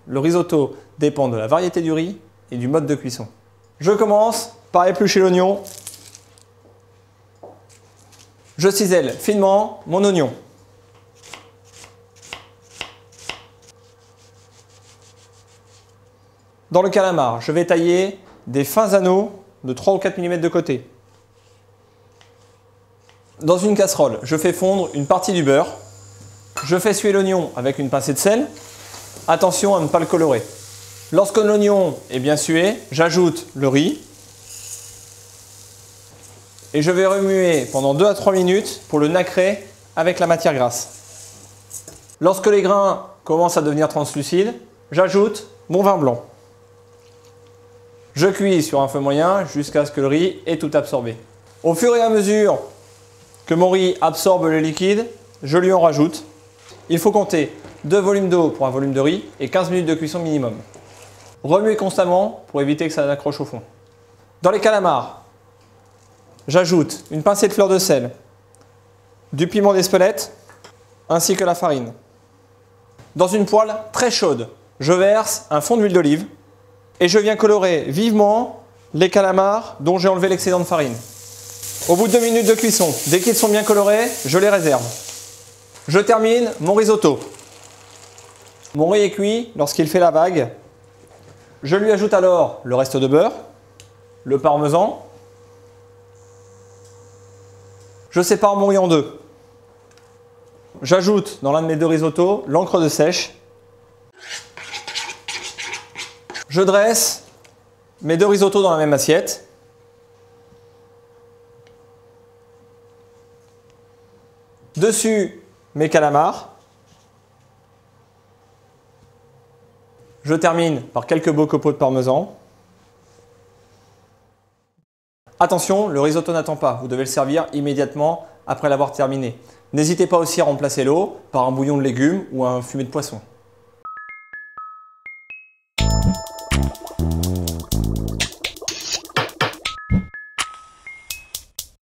Le risotto dépend de la variété du riz et du mode de cuisson. Je commence par éplucher l'oignon. Je cisèle finement mon oignon. Dans le calamar, je vais tailler des fins anneaux de 3 ou 4 mm de côté. Dans une casserole, je fais fondre une partie du beurre. Je fais suer l'oignon avec une pincée de sel. Attention à ne pas le colorer. Lorsque l'oignon est bien sué, j'ajoute le riz. Et je vais remuer pendant 2 à 3 minutes pour le nacrer avec la matière grasse. Lorsque les grains commencent à devenir translucides, j'ajoute mon vin blanc. Je cuis sur un feu moyen jusqu'à ce que le riz ait tout absorbé. Au fur et à mesure que mon riz absorbe le liquide, je lui en rajoute. Il faut compter 2 volumes d'eau pour un volume de riz et 15 minutes de cuisson minimum. Remuez constamment pour éviter que ça accroche au fond. Dans les calamars, j'ajoute une pincée de fleur de sel, du piment d'Espelette ainsi que la farine. Dans une poêle très chaude, je verse un fond d'huile d'olive et je viens colorer vivement les calamars dont j'ai enlevé l'excédent de farine. Au bout de 2 minutes de cuisson, dès qu'ils sont bien colorés, je les réserve. Je termine mon risotto. Mon riz est cuit lorsqu'il fait la vague. Je lui ajoute alors le reste de beurre, le parmesan. Je sépare mon riz en deux. J'ajoute dans l'un de mes 2 risottos l'encre de sèche. Je dresse mes 2 risottos dans la même assiette. Dessus, mes calamars. Je termine par quelques beaux copeaux de parmesan. Attention, le risotto n'attend pas, vous devez le servir immédiatement après l'avoir terminé. N'hésitez pas aussi à remplacer l'eau par un bouillon de légumes ou un fumé de poisson.